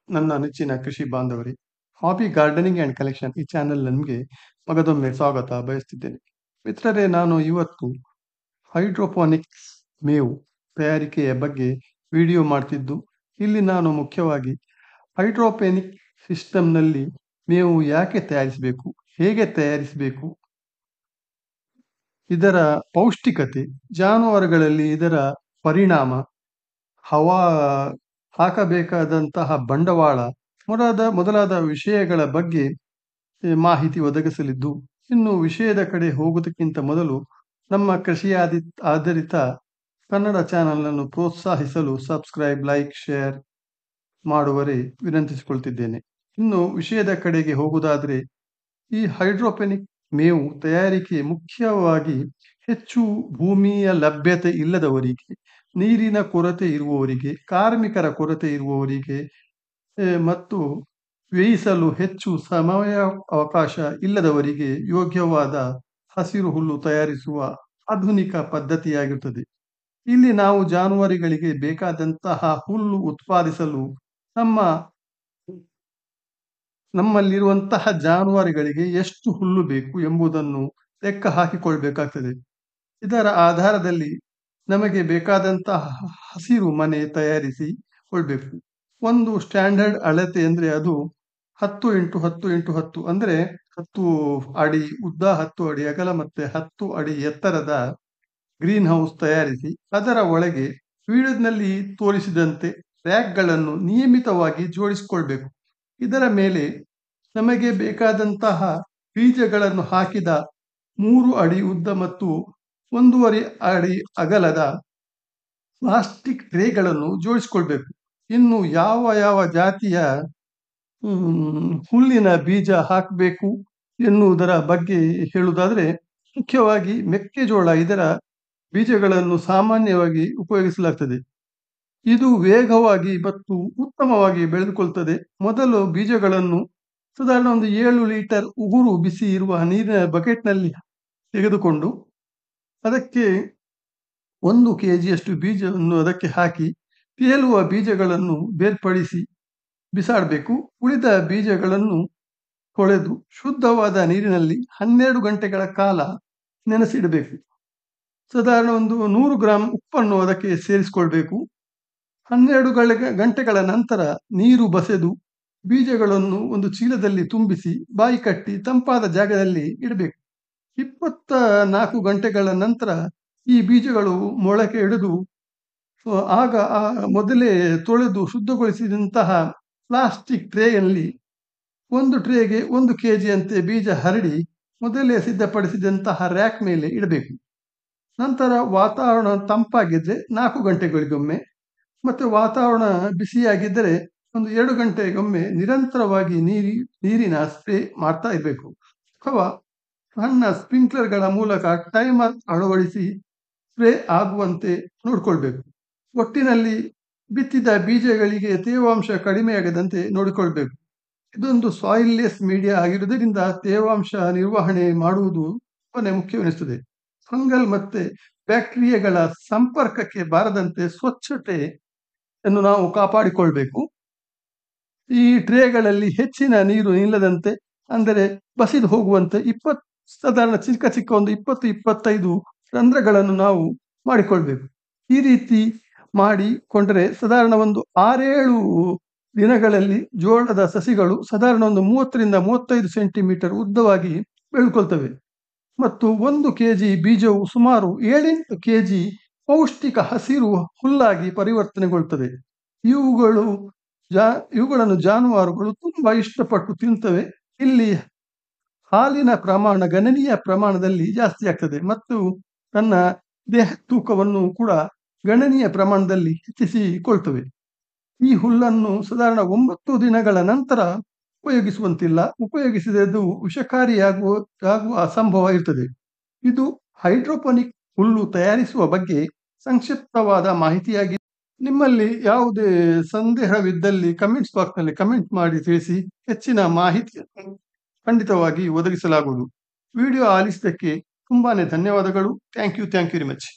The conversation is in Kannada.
ನನ್ನ ನೆಚ್ಚಿನ ಕೃಷಿ ಬಾಂಧವರೇ, ಹಾಬಿ ಗಾರ್ಡನಿಂಗ್ ಆ್ಯಂಡ್ ಕಲೆಕ್ಷನ್ ಈ ಚಾನೆಲ್ ನಿಮಗೆ ಮಗದೊಮ್ಮೆ ಸ್ವಾಗತ ಬಯಸ್ತಿದ್ದೇನೆ. ಮಿತ್ರರೇ, ನಾನು ಇವತ್ತು ಹೈಡ್ರೋಪೋನಿಕ್ಸ್ ಮೇವು ತಯಾರಿಕೆಯ ಬಗ್ಗೆ ವಿಡಿಯೋ ಮಾಡ್ತಿದ್ದು, ಇಲ್ಲಿ ನಾನು ಮುಖ್ಯವಾಗಿ ಹೈಡ್ರೋಪೋನಿಕ್ ಸಿಸ್ಟಮ್ನಲ್ಲಿ ಮೇವು ಯಾಕೆ ತಯಾರಿಸಬೇಕು, ಹೇಗೆ ತಯಾರಿಸಬೇಕು, ಇದರ ಪೌಷ್ಟಿಕತೆ, ಜಾನುವಾರುಗಳಲ್ಲಿ ಇದರ ಪರಿಣಾಮ, ಹವಾ ಹಾಕಬೇಕಾದಂತಹ ಬಂಡವಾಳ ಮೊದಲಾದ ವಿಷಯಗಳ ಬಗ್ಗೆ ಮಾಹಿತಿ ಒದಗಿಸಲಿದ್ದು, ಇನ್ನು ವಿಷಯದ ಕಡೆ ಹೋಗುವುದಕ್ಕಿಂತ ಮೊದಲು ನಮ್ಮ ಕೃಷಿ ಆಧಾರಿತ ಕನ್ನಡ ಚಾನಲನ್ನು ಪ್ರೋತ್ಸಾಹಿಸಲು ಸಬ್ಸ್ಕ್ರೈಬ್, ಲೈಕ್, ಶೇರ್ ಮಾಡುವರೆ ವಿನಂತಿಸಿಕೊಳ್ತಿದ್ದೇನೆ. ಇನ್ನು ವಿಷಯದ ಕಡೆಗೆ ಹೋಗುವುದಾದರೆ, ಈ ಹೈಡ್ರೋಪೋನಿಕ್ ಮೇವು ತಯಾರಿಕೆ ಮುಖ್ಯವಾಗಿ ಹೆಚ್ಚು ಭೂಮಿಯ ಲಭ್ಯತೆ ಇಲ್ಲದವರಿಗೆ, ನೀರಿನ ಕೊರತೆ ಇರುವವರಿಗೆ, ಕಾರ್ಮಿಕರ ಕೊರತೆ ಇರುವವರಿಗೆ ಮತ್ತು ಬೇಯಿಸಲು ಹೆಚ್ಚು ಸಮಯ ಅವಕಾಶ ಇಲ್ಲದವರಿಗೆ ಯೋಗ್ಯವಾದ ಹಸಿರು ಹುಲ್ಲು ತಯಾರಿಸುವ ಆಧುನಿಕ ಪದ್ಧತಿಯಾಗಿರುತ್ತದೆ. ಇಲ್ಲಿ ನಾವು ಜಾನುವಾರುಗಳಿಗೆ ಬೇಕಾದಂತಹ ಹುಲ್ಲು ಉತ್ಪಾದಿಸಲು ನಮ್ಮಲ್ಲಿರುವಂತಹ ಜಾನುವಾರುಗಳಿಗೆ ಎಷ್ಟು ಹುಲ್ಲು ಬೇಕು ಎಂಬುದನ್ನು ಲೆಕ್ಕ ಹಾಕಿಕೊಳ್ಬೇಕಾಗ್ತದೆ. ಇದರ ಆಧಾರದಲ್ಲಿ ನಮಗೆ ಬೇಕಾದಂತಹ ಹಸಿರು ಮನೆ ತಯಾರಿಸಿ ಕೊಳ್ಬೇಕು. ಒಂದು ಸ್ಟ್ಯಾಂಡರ್ಡ್ ಅಳತೆ ಅಂದರೆ ಅದು 10 x 10 x 10 ಅಂದರೆ 10 ಅಡಿ ಉದ್ದ, 10 ಅಡಿ ಅಗಲ ಮತ್ತೆ 10 ಅಡಿ ಎತ್ತರದ ಗ್ರೀನ್ ಹೌಸ್ ತಯಾರಿಸಿ ಅದರ ಒಳಗೆ ವಿಡಿಯೋದಲ್ಲಿ ತೋರಿಸಿದಂತೆ ರ್ಯಾಕ್ಗಳನ್ನು ನಿಯಮಿತವಾಗಿ ಜೋಡಿಸಿಕೊಳ್ಬೇಕು. ಇದರ ಮೇಲೆ ನಮಗೆ ಬೇಕಾದಂತಹ ಬೀಜಗಳನ್ನು ಹಾಕಿದ 3 ಅಡಿ ಉದ್ದ ಮತ್ತು 1.5 ಅಡಿ ಅಗಲದ ಪ್ಲಾಸ್ಟಿಕ್ ಟ್ರೇಗಳನ್ನು ಜೋಡಿಸಿಕೊಳ್ಬೇಕು. ಇನ್ನು ಯಾವ ಜಾತಿಯ ಹುಲ್ಲಿನ ಬೀಜ ಹಾಕಬೇಕು ಎನ್ನುವುದರ ಬಗ್ಗೆ ಹೇಳುವುದಾದರೆ, ಮುಖ್ಯವಾಗಿ ಮೆಕ್ಕೆಜೋಳ, ಇದರ ಬೀಜಗಳನ್ನು ಸಾಮಾನ್ಯವಾಗಿ ಉಪಯೋಗಿಸಲಾಗ್ತದೆ. ಇದು ವೇಗವಾಗಿ ಮತ್ತು ಉತ್ತಮವಾಗಿ ಬೆಳೆದುಕೊಳ್ತದೆ. ಮೊದಲು ಬೀಜಗಳನ್ನು ಸಾಧಾರಣ ಒಂದು 7 ಲೀಟರ್ ಉಗುರು ಬಿಸಿ ಇರುವ ನೀರಿನ ಬಕೆಟ್ನಲ್ಲಿ ತೆಗೆದುಕೊಂಡು ಅದಕ್ಕೆ 1 kg ಬೀಜವನ್ನು ಅದಕ್ಕೆ ಹಾಕಿ ತೇಲುವ ಬೀಜಗಳನ್ನು ಬೇರ್ಪಡಿಸಿ ಬಿಸಾಡಬೇಕು. ಉಳಿದ ಬೀಜಗಳನ್ನು ತೊಳೆದು ಶುದ್ಧವಾದ ನೀರಿನಲ್ಲಿ 12 ಗಂಟೆಗಳ ಕಾಲ ನೆನೆಸಿಡಬೇಕು. ಸಾಧಾರಣ ಒಂದು 100 ಗ್ರಾಂ ಉಪ್ಪನ್ನು ಅದಕ್ಕೆ ಸೇರಿಸಿಕೊಳ್ಬೇಕು. 12 ಗಂಟೆಗಳ ನಂತರ ನೀರು ಬಸೆದು ಬೀಜಗಳನ್ನು ಒಂದು ಚೀಲದಲ್ಲಿ ತುಂಬಿಸಿ ಬಾಯಿ ಕಟ್ಟಿ ತಂಪಾದ ಜಾಗದಲ್ಲಿ ಇಡಬೇಕು. 24 ಗಂಟೆಗಳ ನಂತರ ಈ ಬೀಜಗಳು ಮೊಳಕೆ ಹಿಡಿದು ಆಗ ಮೊದಲೇ ತೊಳೆದು ಶುದ್ಧಗೊಳಿಸಿದಂತಹ ಪ್ಲಾಸ್ಟಿಕ್ ಟ್ರೇಯಲ್ಲಿ 1 ಟ್ರೇಗೆ 1 kg ಅಂತೆ ಬೀಜ ಹರಡಿ ಮೊದಲೇ ಸಿದ್ಧಪಡಿಸಿದಂತಹ ರ್ಯಾಕ್ ಮೇಲೆ ಇಡಬೇಕು. ನಂತರ ವಾತಾವರಣ ತಂಪಾಗಿದ್ದರೆ 4 ಗಂಟೆಗಳಿಗೊಮ್ಮೆ ಮತ್ತು ವಾತಾವರಣ ಬಿಸಿಯಾಗಿದ್ದರೆ ಒಂದು 2 ಗಂಟೆಗೊಮ್ಮೆ ನಿರಂತರವಾಗಿ ನೀರಿನ ಸ್ಪ್ರೇ ಮಾಡ್ತಾ ಇರಬೇಕು. ಅಥವಾ ಸಣ್ಣ ಸ್ಪ್ರಿಂಕ್ಲರ್ಗಳ ಮೂಲಕ ಟೈಮರ್ ಅಳವಡಿಸಿ ಸ್ಪ್ರೇ ಆಗುವಂತೆ ನೋಡಿಕೊಳ್ಬೇಕು. ಒಟ್ಟಿನಲ್ಲಿ ಬಿತ್ತಿದ ಬೀಜಗಳಿಗೆ ತೇವಾಂಶ ಕಡಿಮೆಯಾಗದಂತೆ ನೋಡಿಕೊಳ್ಬೇಕು. ಇದೊಂದು ಸಾಯಿಲ್ಲೆಸ್ ಮೀಡಿಯಾ ಆಗಿರುವುದರಿಂದ ತೇವಾಂಶ ನಿರ್ವಹಣೆ ಮಾಡುವುದು ತುಂಬಾ ಮುಖ್ಯವೆನಿಸುತ್ತದೆ. ಫಂಗಲ್ ಮತ್ತೆ ಬ್ಯಾಕ್ಟೀರಿಯಾಗಳ ಸಂಪರ್ಕಕ್ಕೆ ಬಾರದಂತೆ ಸ್ವಚ್ಛತೆಯನ್ನು ನಾವು ಕಾಪಾಡಿಕೊಳ್ಬೇಕು. ಈ ಟ್ರೇಗಳಲ್ಲಿ ಹೆಚ್ಚಿನ ನೀರು ನಿಲ್ಲದಂತೆ, ಅಂದರೆ ಬಸಿದು ಹೋಗುವಂತೆ ಸಾಧಾರಣ ಚಿಕ್ಕ ಒಂದು 20-25 ರಂಧ್ರಗಳನ್ನು ನಾವು ಮಾಡಿಕೊಳ್ಬೇಕು. ಈ ರೀತಿ ಮಾಡಿಕೊಂಡ್ರೆ ಸಾಧಾರಣ ಒಂದು 6-7 ದಿನಗಳಲ್ಲಿ ಜೋಳದ ಸಸಿಗಳು ಸಾಧಾರಣ ಒಂದು 30-35 ಸೆಂಟಿಮೀಟರ್ ಉದ್ದವಾಗಿ ಬೆಳ್ಕೊಳ್ತವೆ ಮತ್ತು 1 kg ಬೀಜವು ಸುಮಾರು 7-8 kg ಪೌಷ್ಟಿಕ ಹಸಿರು ಹುಲ್ಲಾಗಿ ಪರಿವರ್ತನೆಗೊಳ್ತದೆ. ಇವುಗಳನ್ನು ಜಾನುವಾರುಗಳು ತುಂಬಾ ಇಷ್ಟಪಟ್ಟು ತಿಂತವೆ. ಇಲ್ಲಿ ಹಾಲಿನ ಪ್ರಮಾಣ ಗಣನೀಯ ಪ್ರಮಾಣದಲ್ಲಿ ಜಾಸ್ತಿ ಆಗ್ತದೆ ಮತ್ತು ತನ್ನ ದೇಹ ತೂಕವನ್ನು ಕೂಡ ಗಣನೀಯ ಪ್ರಮಾಣದಲ್ಲಿ ಹೆಚ್ಚಿಸಿಕೊಳ್ತವೆ. ಈ ಹುಲ್ಲನ್ನು ಸಾಧಾರಣ 9 ದಿನಗಳ ನಂತರ ಉಪಯೋಗಿಸುವಂತಿಲ್ಲ. ಉಪಯೋಗಿಸಿದ್ದು ವಿಷಕಾರಿಯಾಗುವ ಸಂಭವ ಇರ್ತದೆ. ಇದು ಹೈಡ್ರೋಪೋನಿಕ್ ಹುಲ್ಲು ತಯಾರಿಸುವ ಬಗ್ಗೆ ಸಂಕ್ಷಿಪ್ತವಾದ ಮಾಹಿತಿಯಾಗಿ. ನಿಮ್ಮಲ್ಲಿ ಯಾವುದೇ ಸಂದೇಹವಿದ್ದಲ್ಲಿ ಕಮೆಂಟ್ಸ್ ಬಾಕ್ಸ್ನಲ್ಲಿ ಕಮೆಂಟ್ ಮಾಡಿ ತಿಳಿಸಿ. ಹೆಚ್ಚಿನ ಮಾಹಿತಿಯನ್ನು ಖಂಡಿತವಾಗಿ ಒದಗಿಸಲಾಗುವುದು. ವಿಡಿಯೋ ಆಲಿಸಿದ್ದಕ್ಕೆ ತುಂಬಾನೇ ಧನ್ಯವಾದಗಳು. Thank you very much.